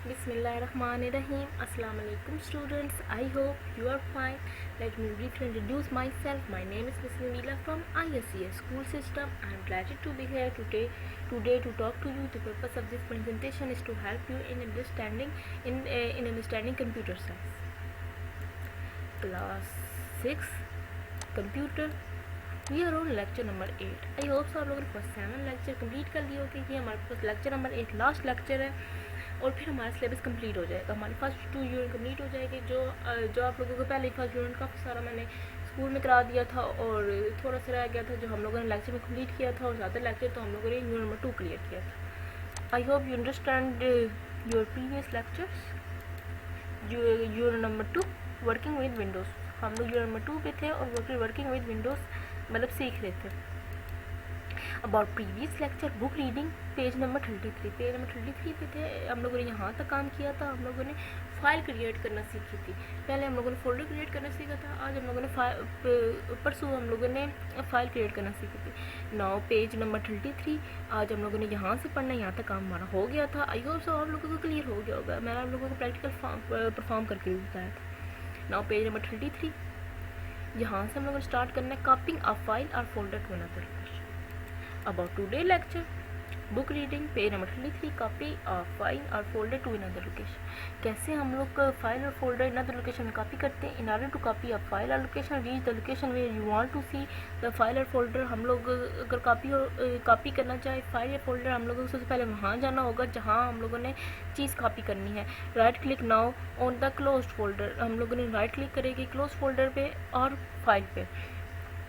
Bismillahirrahmanirrahim. Assalamu alaikum students. I hope you are fine. Let me briefly introduce myself. My name is Miss Namila from ISCS School System. I am delighted to be here today to talk to you. The purpose of this presentation is to help you in understanding computer science. Class 6 Computer. We are on lecture number 8. I hope so आप लोगों ने first 7 lecture complete कर लिए होंगे। ये हमारे पास lecture number 8 last lecture है और फिर हमारा सिलेबस कंप्लीट हो जाएगा। हमारे फर्स्ट 2 यूनिट कंप्लीट हो जाएंगे। जो आप लोगों को पहले फर्स्ट यूनिट काफ़ी सारा मैंने स्कूल में करा दिया था और थोड़ा सा रह गया था जो हम लोगों ने लेक्चर में कंप्लीट किया था, और ज़्यादा लेक्चर तो हम लोगों ने यूनिट नंबर 2 क्लियर किया था। आई hope you understand your previous lectures. Unit number 2 working with Windows, हम लोग यूनिट नंबर 2 पे थे और वर्किंग विद विंडोज़ मतलब सीख रहे थे। About previous lecture book reading page number 33 पे थे। हम लोगों ने यहाँ तक काम किया था। हम लोगों ने फाइल क्रिएट करना सीखी थी। पहले हम लोगों ने फोल्डर क्रिएट करना सीखा था। आज हम लोगों ने परसों हम लोगों ने फाइल क्रिएट करना सीखी थी। नाउ पेज नंबर 33 आज हम लोगों ने यहाँ से पढ़ना, यहाँ तक काम हमारा हो गया था। आई होप सो आप लोगों को क्लियर हो गया होगा। मैंने आप लोगों को प्रैक्टिकल परफॉर्म करके भी बताया था। नाउ पेज नंबर 33 यहाँ से हम लोग स्टार्ट करना है कॉपिंग अ फाइल और folder to another location. About today lecture book reading page number 33 copy a file और फोल्डर टू अनदर लोकेशन। कैसे हम लोग फाइल और फोल्डर अनदर लोकेशन में कॉपी करते हैं। In order to copy a file और location reach the location where you want to see the file और फोल्डर। हम लोग अगर कॉपी करना चाहे फाइल या फोल्डर, हम लोगों को सबसे पहले वहाँ जाना होगा जहाँ हम लोगों ने चीज़ कॉपी करनी है। Right click now on the closed folder, हम लोगों ने राइट क्लिक करेंगे क्लोज फोल्डर पे और फाइल पे।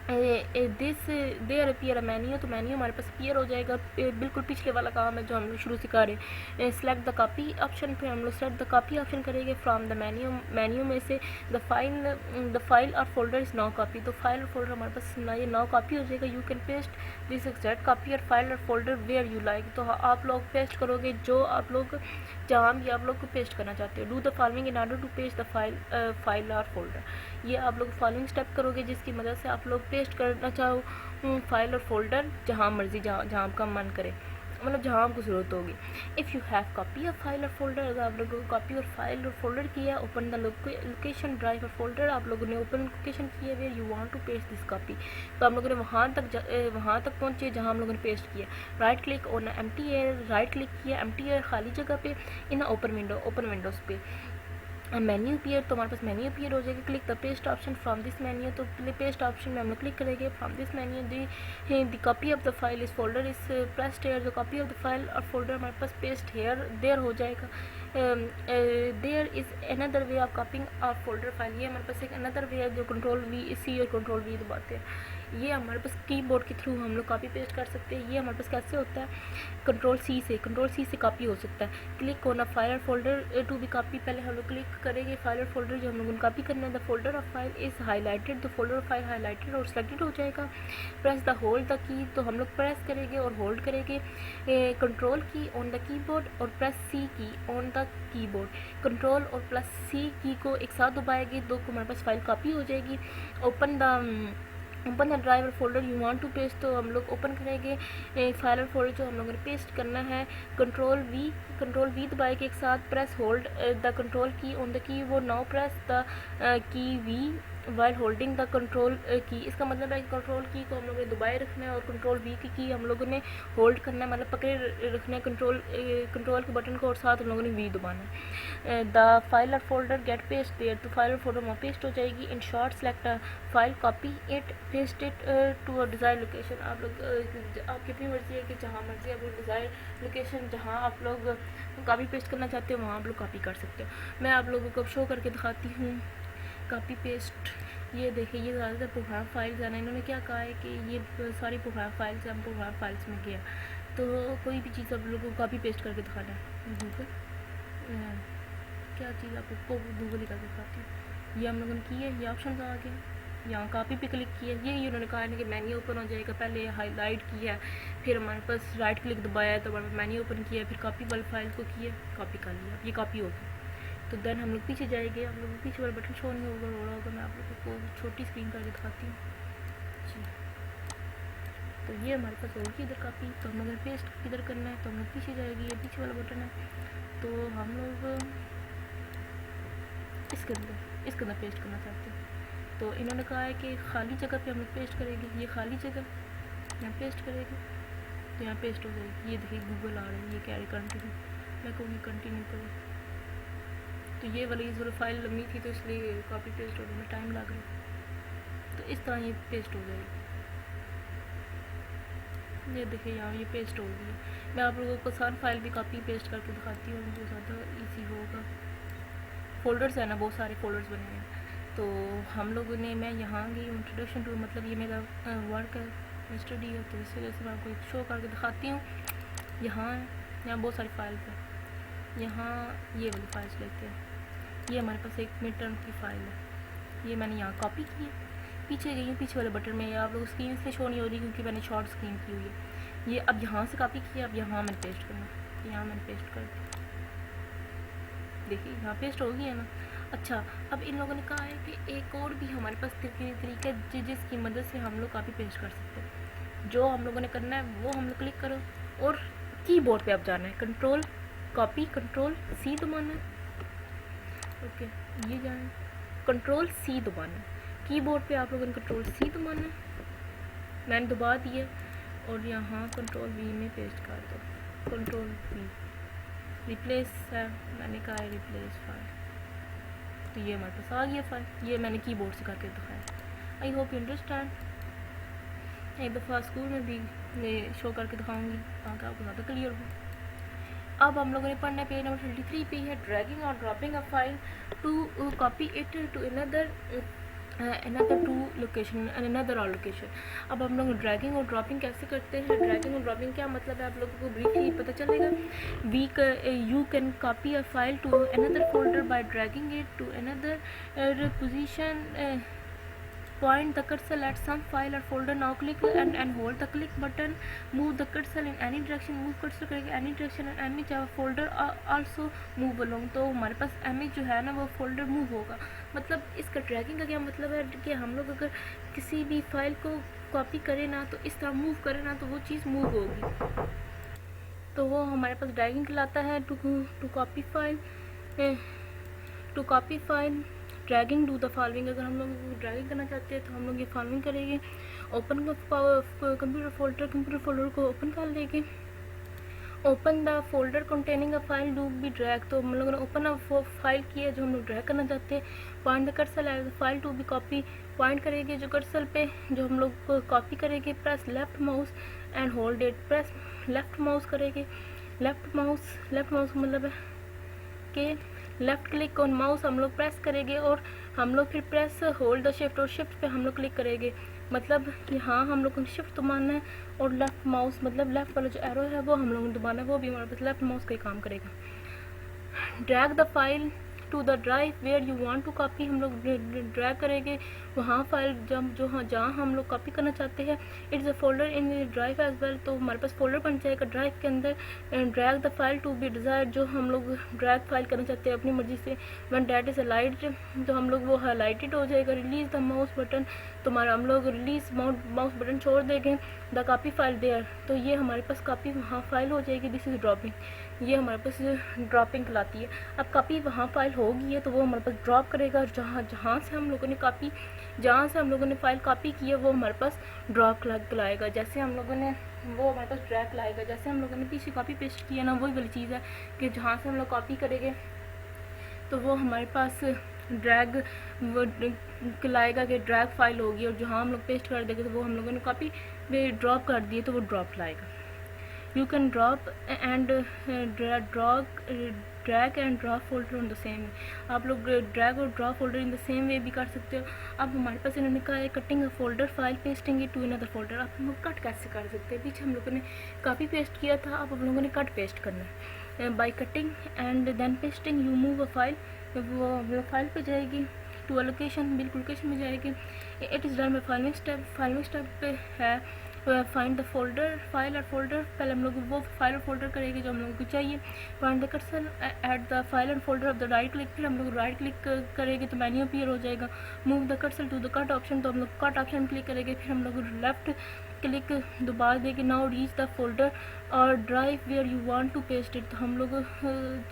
दिस देयर अपीयर मेन्यू, तो मेन्यू हमारे पास अपीयर हो जाएगा। बिल्कुल पिछले वाला काम है जो हम लोग शुरू से कर रहे हैं। सिलेक्ट द कॉपी ऑप्शन पे हम लोग सेलेक्ट द कॉपी ऑप्शन करेंगे फ्रॉम द मेन्यू में से द फाइल और फोल्डर इज नाउ कॉपी। तो फाइल और फोल्डर हमारे पास ये नाउ कॉपी हो जाएगा। You can paste this exact copy और फाइल और फोल्डर वेयर यू लाइक। तो आप लोग पेस्ट करोगे जो आप लोग जहाँ भी आप लोग को पेस्ट करना चाहते हो। Do the following in order to paste the file और फोल्डर। ये आप लोग फॉलोइंग स्टेप करोगे जिसकी मदद से आप लोग पेस्ट करना चाहो फाइल और फोल्डर जहाँ मर्जी, जहाँ आपका मन करे, मतलब जहाँ आपको ज़रूरत होगी। If you have copy of file और फोल्डर, अगर आप लोगों को कॉपी और फाइल और फोल्डर किया, ओपन द लोकेशन ड्राइव और फोल्डर, आप लोगों ने ओपन लोकेशन किया way you want to paste this copy. तो आप लोगों ने वहाँ तक पहुँचे जहाँ हम लोगों ने पेस्ट किया। Right click on empty air, right click किया एम्प्टी एयर खाली जगह पे इन ओपन विंडोज़ पे। मेन्यू अपीयर, तो हमारे पास मेन्यू अपीयर हो जाएगा। Click the paste option from this menu, तो पेस्ट ऑप्शन में हम लोग क्लिक करेंगे from this menu. The copy of the file इस फोल्डर इस प्रेस्ड हेयर, जो कॉपी ऑफ द फाइल और फोल्डर हमारे पास पेस्ट हेयर देयर हो जाएगा। There is another way of copying of folder file, ये हमारे पास एक अनदर वे है जो कंट्रोल वी सी और कंट्रोल वी दबाते हैं। ये हमारे पास कीबोर्ड के थ्रू हम लोग कॉपी पेस्ट कर सकते हैं। ये हमारे पास कैसे होता है, कंट्रोल सी से कॉपी हो सकता है। क्लिक ऑन अ फाइल और फोल्डर टू बी कॉपी, पहले हम लोग क्लिक करेंगे फाइल और फोल्डर जो हम लोगों ने कॉपी करना है। The folder of file is highlighted, the folder of file highlighted और सेलेक्टेड हो जाएगा। Press the hold the key, तो हम लोग प्रेस करेंगे और होल्ड करेंगे control key on the keyboard और प्रेस सी की ऑन द कीबोर्ड। कंट्रोल और प्लस सी की को एक साथ दबाएंगे, दो को हमारे पास फाइल कॉपी हो जाएगी। ओपन द ड्राइव और folder you want to paste, तो हम लोग ओपन करेंगे फाइल और फोल्डर जो हम लोगों ने पेस्ट करना है। कंट्रोल वी दबाए के एक साथ press hold the control key on the key, वो now press the key V while holding the control key. इसका मतलब है कि कंट्रोल की को हम लोगों ने दबाए रखना है और कंट्रोल वी की हम लोगों ने होल्ड करना है, मतलब पकड़े रखना है कंट्रोल के बटन को, और साथ हम लोगों ने वी दबाना है। द फाइल और फोल्डर गेट पेस्ट देयर, तो फाइल और फोल्डर वहाँ पेस्ट हो जाएगी। In short select file copy it paste it to a desire location. आप लोग आपकी अपनी मर्जी है कि जहाँ मर्जी आप लोग डिज़ायर लोकेशन जहाँ आप लोग कॉपी पेस्ट करना चाहते हो वहाँ आप लोग कॉपी कर सकते हो। मैं आप लोगों को शो करके दिखाती हूँ कॉपी पेस्ट। ये देखिए, ये ज़्यादातर प्रोग्राम फाइल्स है ना, इन्होंने क्या कहा है कि ये सारी प्रोग्राम फाइल्स हैं, हम प्रोग्राम फाइल्स में गया तो कोई भी चीज़ आप लोगों को कॉपी पेस्ट करके दिखाना है। गूगल क्या चीज़ आपको गूगल ही करके दिखाती हूँ। ये हम लोगों ने की है, ये ऑप्शन आ गए, यहाँ कॉपी पे क्लिक किया। ये उन्होंने कहा है कि मेन्यू ओपन हो जाएगा। पहले हाईलाइट किया, फिर हमारे पास राइट क्लिक दबाया तो हमारे मेन्यू ओपन किया, फिर कॉपी वाली फाइल को किया, कॉपी कर लिया, ये कॉपी होगी। तो देन हम लोग पीछे जाएंगे, हम लोग पीछे वाला बटन शो नहीं होगा, हो रहा होगा। मैं आप लोगों को छोटी स्क्रीन करके दिखाती हूँ जी। तो ये हमारे पास होगी इधर कापी। तो हम लोग पेस्ट किधर करना है, तो हम लोग पीछे जाएगी, ये पीछे वाला बटन है, तो हम लोग इसके अंदर पेस्ट करना चाहते हैं। तो इन्होंने कहा है कि खाली जगह पे हम लोग पेस्ट करेंगे, ये खाली जगह यहाँ पेस्ट करेंगे तो यहाँ पेस्ट हो जाएगी। ये देखिए गूगल आ रहा है, ये कह रही कंटिन्यू, मैं कहूँगी कंटिन्यू करो। तो ये वाली फाइल लंबी थी तो इसलिए कॉपी पेस्ट होने में टाइम लग रहा है। तो इस तरह ये पेस्ट हो जाएगी। ये देखिए यहाँ ये पेस्ट हो गई। मैं आप लोगों को आसान फाइल भी कॉपी पेस्ट करके दिखाती हूँ, बहुत ज़्यादा ईजी होगा। फ़ोल्डर्स है ना, बहुत सारे फ़ोल्डर्स बने हैं। तो हम लोगों ने, मैं यहाँ गई इंट्रोडक्शन टू, मतलब ये मेरा वर्क है, स्टडी है, तो इस वजह से मैं आपको एक शो करके दिखाती हूँ। यहाँ बहुत सारी फाइल्स हैं। यहाँ ये वाली फाइल्स लेते हैं। ये हमारे पास एक मिड टर्म की फ़ाइल है, ये मैंने यहाँ कॉपी की है। पीछे गई हूँ, पीछे वाले बटन में, आप लोग स्क्रीन से शो नहीं हो रही क्योंकि मैंने शॉर्ट स्क्रीन की हुई है। ये अब यहाँ से कॉपी किया, अब यहाँ मैंने पेस्ट करना, यहाँ मैंने पेस्ट कर दिया। देखिए यहाँ पेस्ट हो गई है ना। अच्छा, अब इन लोगों ने कहा है कि एक और भी हमारे पास तरीका है जिसकी मदद से हम लोग कॉपी पेस्ट कर सकते हैं। जो हम लोगों ने करना है वो हम लोग क्लिक करो और कीबोर्ड पे अब जाना है, कंट्रोल कॉपी, कंट्रोल सी दबाना है। ओके, ये जाए कंट्रोल सी दबाना है। कीबोर्ड पे आप लोगों ने कंट्रोल सी दबाना है, मैंने दबा दिया। और यहाँ कंट्रोल वी में पेस्ट कर दो, कंट्रोल वी। रिप्लेस है, मैंने कहा है रिप्लेस फाइल, तो ये हमारे पास आ गया फाइल। ये मैंने कीबोर्ड से करके दिखाया। आई होप यू अंडरस्टैंड। एक दफ़ा स्कूल में भी मैं शो करके दिखाऊंगी ताकि आपको ज़्यादा क्लियर हो। अब हम लोगों ने पढ़ना है पेज नंबर 23 पे है ड्रैगिंग और dropping a file to copy it to another to location and another all location. अब हम लोग ड्रैगिंग और ड्रॉपिंग कैसे करते हैं। ड्रैगिंग और ड्रॉपिंग क्या मतलब है आप लोगों को ब्रीफली पता चलेगा। You can copy a file to another folder by dragging it to another position, point the cursor at some file or folder. Now click and hold the click button, move the cursor in any direction, move cursor करेंगे any direction and image our folder also move along। तो हमारे पास image जो है ना वो folder move होगा। मतलब इसका ड्रैगिंग का क्या मतलब है कि हम लोग अगर किसी भी फाइल को कॉपी करें ना तो इस तरह मूव करें ना तो वो चीज़ मूव होगी। तो वो हमारे पास ड्रैगिंग कहलाता है। To copy file dragging do the following. अगर हम लोग ड्रैगिंग करना चाहते हैं तो हम लोग ये फॉलोइंग करेंगे। ओपन कंप्यूटर फोल्डर को ओपन कर लेंगे। Open the folder containing a file to be drag. तो हम लोगों ने ओपन अ फाइल की है जो हम लोग ड्रैग करना चाहते हैं। Point the cursor as file to be copy. Point करेंगे जो कर्सर पे जो हम लोग कॉपी करेंगे। Press left mouse and hold it. Press left mouse करेंगे। लेफ्ट माउस मतलब है कि लेफ़्ट क्लिक ऑन माउस हम लोग प्रेस करेंगे और हम लोग फिर प्रेस होल्ड द शिफ्ट और शिफ्ट पे हम लोग क्लिक करेंगे। मतलब यहाँ हम लोग को शिफ्ट दबाना है और लेफ़्ट माउस मतलब लेफ़्ट वाला जो एरो है वो हम लोग दबाना है, वो भी हमारे पास लेफ़्ट माउस का ही काम करेगा। Drag the file to the drive where you want to copy. हम लोग ड्रैग करेंगे वहाँ फाइल जहाँ हम लोग कॉपी करना चाहते हैं। It's a folder in drive as well. तो हमारे पास फोल्डर बन जाएगा ड्राइव के अंदर। Drag the file to be desired. जो हम लोग ड्रैग फाइल करना चाहते हैं अपनी मर्जी से। व्हेन डैट इज़ हाईलाइटेड तो हम लोग वो हाईलाइटेड हो जाएगा। रिलीज़ द माउस बटन तो हमारा हम लोग रिलीज़ माउस बटन छोड़ देंगे। द कॉपी फाइल देयर तो ये हमारे पास कॉपी वहाँ फाइल हो जाएगी। दिस इज़ ड्रॉपिंग, ये हमारे पास ड्रॉपिंग कहलाती है। अब कॉपी वहाँ फाइल होगी है तो वो हमारे पास ड्रॉप करेगा। जहाँ से हम लोगों ने फ़ाइल कॉपी की है वो हमारे पास ड्रॉप लाएगा। जैसे हम लोगों ने वो हमारे पास ड्रैग लाएगा। जैसे हम लोगों ने पीछे कॉपी पेस्ट किया ना वही वाली चीज़ है कि जहाँ से हम लोग कॉपी करेंगे तो वो हमारे पास ड्रैग लाएगा कि ड्रैग फाइल होगी। और जहाँ हम लोग पेस्ट कर देंगे तो वो हम लोगों ने कॉपी ड्रॉप कर दिए तो वो ड्रॉप लाएगा। You can drop and drag and drop folder on the same way। आप लोग ड्रैग और drop folder in the same way भी कर सकते हो। अब हमारे पास इन्होंने कहा है cutting a folder file pasting it to another folder. आप लोग कट कैसे कर सकते हैं। पीछे हम लोगों ने कॉपी पेस्ट किया था, अब हम लोगों ने कट पेस्ट करना है। By cutting and then pasting you move a file. वो हम लोग फाइल पे जाएगी टू अ लोकेशन, बिल्कुल लोकेशन में जाएगी। It is done by filing step पे है फाइंड द फोल्डर फाइल और फोल्डर। पहले हम लोग वो फाइल और फोल्डर करेंगे जो हम लोगों को चाहिए। Find the cursor at the file and folder of the right click. फिर हम लोग राइट क्लिक करेंगे तो मेन्यू अपीयर हो जाएगा। Move the cursor to the cut option तो हम लोग कट ऑप्शन क्लिक करेंगे। फिर हम लोग लेफ्ट क्लिक दोबारा देके नाउ रीच द फोल्डर और drive where you want to paste it. तो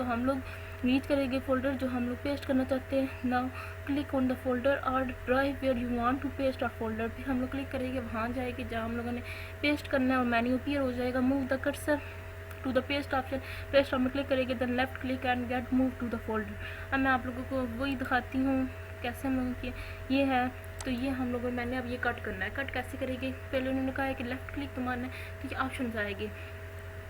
हम लोग रीच करेंगे फोल्डर जो हम लोग पेस्ट करना चाहते हैं। Now click on the folder और drive where you want to paste our folder. फिर हम लोग क्लिक करेंगे, वहाँ जाएंगे जहाँ हम लोगों ने पेस्ट करना है और मेन्यू अपीयर हो जाएगा। Move the cursor to the paste option, paste option click करेंगे, then left click and get move to the folder. अब मैं आप लोगों को वही दिखाती हूँ कैसे हम लोगों की ये है। तो ये हम लोगों मैंने अब ये कट करना है। कट कैसे करेंगे, पहले उन्होंने कहा है कि लेफ़्ट क्लिक तो मारना है, तो ये ऑप्शन आएगी,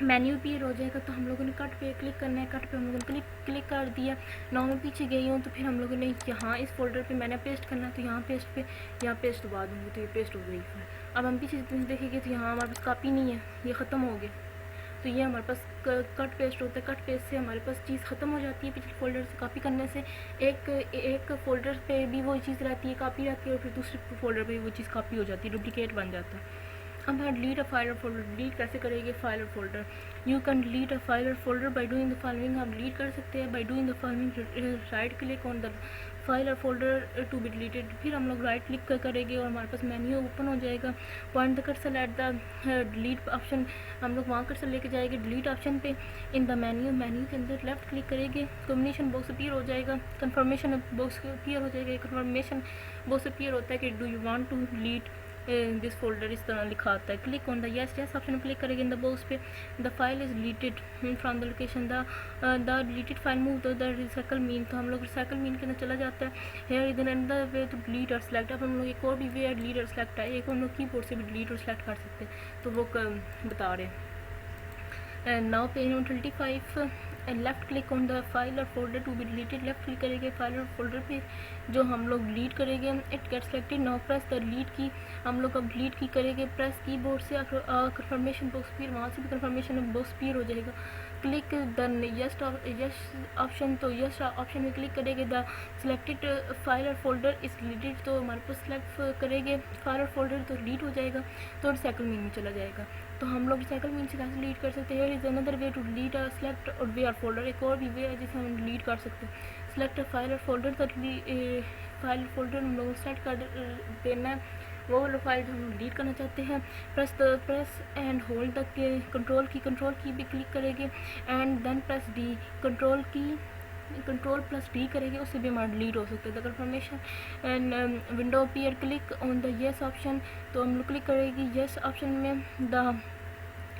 मेन्यू अपीयर हो जाएगा। तो हम लोगों ने कट पे क्लिक करना है, कट पे हम लोगों ने क्लिक कर दिया। नाउ मैं पीछे गई हूँ, तो फिर हम लोगों ने यहाँ इस फोल्डर पे मैंने पेस्ट करना है, तो यहाँ पेस्ट पे यहाँ पेस्ट दबा दूँगी तो ये पेस्ट हो गई। फिर अब हम पीछे देखेंगे तो यहाँ हमारे पास कॉपी नहीं है, ये ख़त्म हो गया। तो ये हमारे पास कट पेस्ट होता है। कट पेस्ट से हमारे पास चीज़ ख़त्म हो जाती है। पिछले फोल्डर से कॉपी करने से एक फ़ोल्डर पे भी वो चीज़ रहती है, कॉपी रहती है, और फिर दूसरे फोल्डर पे वो चीज़ कॉपी हो जाती है, डुप्लीकेट बन जाता है। अब है डिलीट अ फाइल और फोल्डर। डिलीट कैसे करेंगे फाइल और folder? You can delete a file और folder by doing the following. आप डिलीट कर सकते हैं by doing the following, right click on the file और फोल्डर टू बी डिलीटेड। फिर हम लोग राइट क्लिक करेंगे और हमारे पास मेन्यू ओपन हो जाएगा। Point the cursor at the delete option, हम लोग वहाँ कर्सर लेके जाएंगे डिलीट ऑप्शन पे। इन द मेन्यू के अंदर लेफ्ट क्लिक करेंगे, कॉम्बिनेशन बॉक्स अपीयर हो जाएगा, कन्फर्मेशन बॉक्स अपीयर हो जाएगा। कन्फर्मेशन बॉक्स अपीयर होता है कि do you want to delete this folder, इस तरह लिखा आता है। Click on the yes option click करेंगे इन द बॉक्स पे। The file is deleted from the location, the deleted file move to the recycle bin. तो हम लोग रिसाइकल मीन के अंदर चला जाता है। Here is another way to delete और सेलेक्ट। अब हम लोग एक और भी वे है डिलीट और सेलेक्ट है, एक हम लोग कीबोर्ड से भी डिलीट और सेलेक्ट कर सकते हैं, तो वो बता रहे हैं। And now page number 25 and left click on the file और folder to be deleted. Left click करेंगे फाइल और फोल्डर पे जो हम लोग डिलीट करेंगे। It get selected. Now press the delete key, हम लोग अब डिलीट की करेंगे। प्रेस कीबोर्ड से कन्फर्मेशन बॉक्स, फिर वहाँ से भी कन्फर्मेशन बॉक्स फिर हो जाएगा। क्लिक द यस ऑप्शन, तो यस ऑप्शन में क्लिक करेंगे। द सिलेक्टेड फाइल और फोल्डर इस डिलीटेड, तो हमारे पास सिलेक्ट करेंगे फाइल और फोल्डर तो डिलीट हो जाएगा, तो रिसाइकल मीन में चला जाएगा। तो हम लोग रिसाइकल मीन से कैसे डिलीट कर सकते हैं? Is another way to delete select और वे आर फोल्डर, एक और भी वे है जिसे हम डिलीट कर सकते हैं। सेलेक्ट फाइल और फोल्डर, तो फाइल फोल्डर हम लोग सेलेक्ट कर देना है, वो वाला फाइल जो हम डिलीट करना चाहते हैं। Press and hold the control key भी क्लिक करेंगे and then press D, control plus D करेंगे, उससे भी हमारा डिलीट हो सकता है। The confirmation and window appear, click on the yes option, तो हम लोग क्लिक करेंगे यस ऑप्शन में। The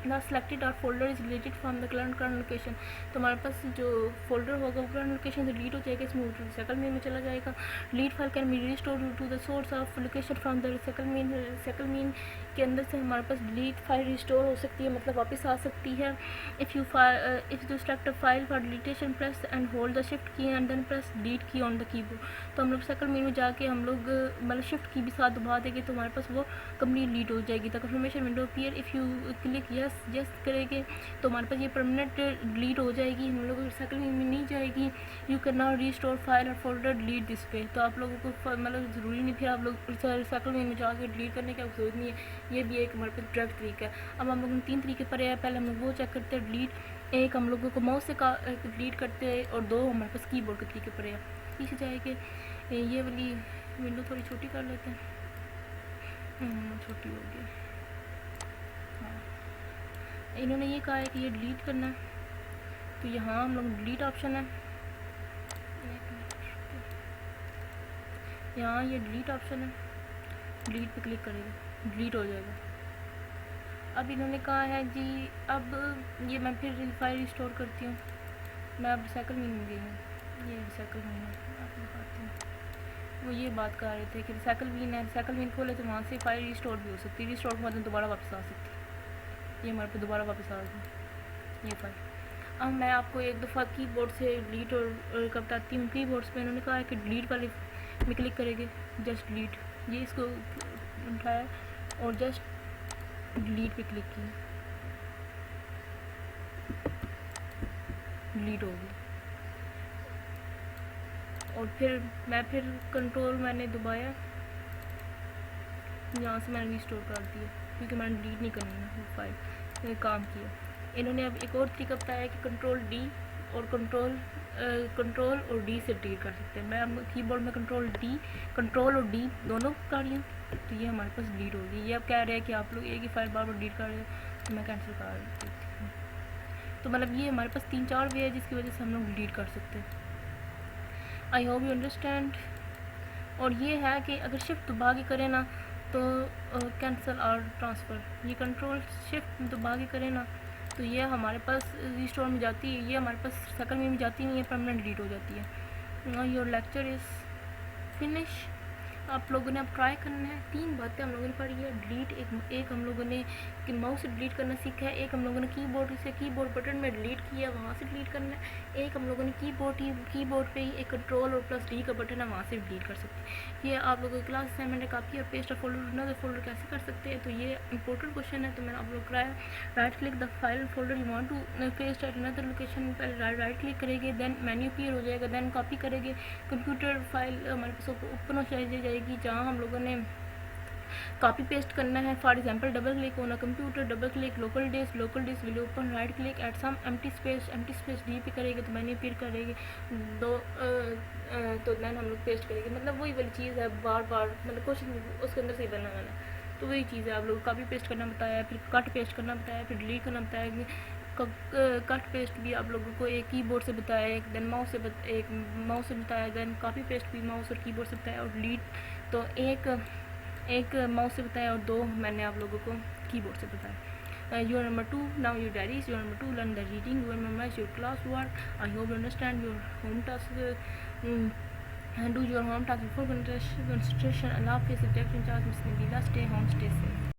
selected or folder is deleted from the current location, तो हमारे पास जो फोल्डर होगा वो करंट लोकेशन से डिलीट हो जाएगा, इसमें रिसाइकल मीन में चला जाएगा। Delete file can be restore to the source of location from the recycle bin के अंदर से हमारे पास डिलीट फाइल रिस्टोर हो सकती है, मतलब वापस आ सकती है। If you select a file for deletion press and hold the shift की एंड देन प्रेस डिलीट की ऑन द कीबोर्ड। तो हम लोग रिसाइकल मीन में जाके हम लोग मतलब शिफ्ट की भी साथ दबा देंगे तो हमारे पास वो कंप्लीट डिलीट हो जाएगी। The confirmation window appear, if you click yes करेंगे तो हमारे पास ये परमानेंट डिलीट हो जाएगी, हम लोग रिसाइकल में नहीं जाएगी। You can now restore file और फोल्डर डिलीट दिस पे, तो आप लोगों को मतलब ज़रूरी नहीं फिर आप लोग रिसाइकल में जाकर डिलीट करने की जरूरत नहीं है, ये भी एक हमारे पास डायरेक्ट तरीका है। अब हम लोग 3 तरीके पर है, पहले हम लोग वो चेक करते हैं डिलीट, एक हम लोगों को माउस से डिलीट करते हैं और 2 हमारे पास कीबोर्ड के तरीके पर है। पीछे जाएंगे, ये वाली विंडो थोड़ी छोटी कर लेते हैं, छोटी हो गई। हाँ, इन्होंने ये कहा है कि ये डिलीट करना है, तो यहाँ हम लोग डिलीट ऑप्शन है, यहाँ ये डिलीट ऑप्शन है, डिलीट पे क्लिक करेंगे डिलीट हो जाएगा। अब इन्होंने कहा है जी, अब ये मैं फिर फाइल रिस्टोर करती हूँ। मैं अब रिसाइकल मीन में गई हूँ, ये रिसाइकल मीन है, आपको दिखाती हूँ। वो ये बात कर रहे थे कि रिसाइकल मीन है, रिसाइकल मीन खोले तो वहाँ से फाइल रिस्टोर भी हो सकती है, रिस्टोर के बाद दोबारा वापस आ सकती है। ये हमारे पे दोबारा वापस आ गई ये फाइल। अब मैं आपको एक दफ़ा कीबोर्ड से डिलीट और कब बताती हूँ। कीबोर्ड्स पे इन्होंने कहा है कि डिलीट वाले में क्लिक करेंगे, जस्ट डिलीट, ये इसको उठाया और जस्ट डिलीट पे क्लिक किया, डिलीट हो गई। और फिर कंट्रोल मैंने दबाया, यहाँ से मैंने रिस्टोर कर दिया क्योंकि मैंने डिलीट नहीं करनी है वो फाइल, काम किया। इन्होंने अब एक और तरीका बताया कि कंट्रोल डी और कंट्रोल कंट्रोल और डी से डिलीट कर सकते हैं। मैं कीबोर्ड में कंट्रोल और डी दोनों कर रही हूँ, तो ये हमारे पास डिलीट होगी। ये अब कह रहे हैं कि आप लोग एक ही फाइल बार बार डिलीट कर रहे हो, तो मैं कैंसिल कर देती हूँ। तो मतलब ये हमारे पास 3-4 वे है जिसकी वजह से हम लोग डिलीट कर सकते हैं। आई होप यू अंडरस्टैंड। और ये है कि अगर शिफ्ट दबा के करें ना तो कैंसिल और ट्रांसफ़र, ये कंट्रोल शिफ्ट दबा के करें ना तो ये हमारे पास रिस्टोर में जाती है, ये हमारे पास सेकंड में भी जाती नहीं है, परमानेंट डिलीट हो जाती है। Your lecture is finish. आप लोगों ने अब ट्राई करना है। 3 बातें हम लोगों ने पढ़ी है। डिलीट एक हम लोगों ने कि माउस से डिलीट करना सीखा है, एक हम लोगों ने कीबोर्ड बटन में डिलीट किया, वहाँ से डिलीट करना है, एक हम लोगों ने कीबोर्ड पे ही एक कंट्रोल और प्लस डी का बटन है, वहाँ से डिलीट कर सकते हैं। ये आप लोगों की क्लास असाइनमेंट है, कॉपी और पेस्ट फोल्डर फोल्डर कैसे कर सकते हैं, तो ये इंपॉर्टेंट क्वेश्चन है। तो मैंने आप लोग कराया। Right click the file folder you want to paste at another location. पहले राइट क्लिक करेंगे, देन मेन्यू अपीयर हो जाएगा, देन कॉपी करेंगे, कंप्यूटर फाइल हमारे पास ओपन हो जाएगी जहाँ हम लोगों ने कॉपी पेस्ट करना है। For example double click on a computer, double click local disk will open, right click at some empty space D पे करेंगे तो मैंने फिर करेंगे तो देन हम लोग पेस्ट करेंगे। मतलब वही वाली चीज़ है, बार बार मतलब क्वेश्चन उसके अंदर से ही बनना वाला है। तो वही चीज़ है, आप लोग कॉपी पेस्ट करना बताया, फिर कट पेस्ट करना बताया, फिर डिलीट करना बताया। कट पेस्ट भी आप लोगों को एक कीबोर्ड से बताया, एक देन माउस से बताया, देन कॉपी पेस्ट भी माउस और कीबोर्ड से बताया, और डिलीट तो एक माउस से बताया और 2 मैंने आप लोगों को कीबोर्ड से बताया। Your number 2 now your diaries. Your number 2 learn the reading, your memorise your class work. I hope you understand your home task and do your home task before concentration. Allah Hafiz, subject in charge, Miss Nabila. Stay home, stay safe.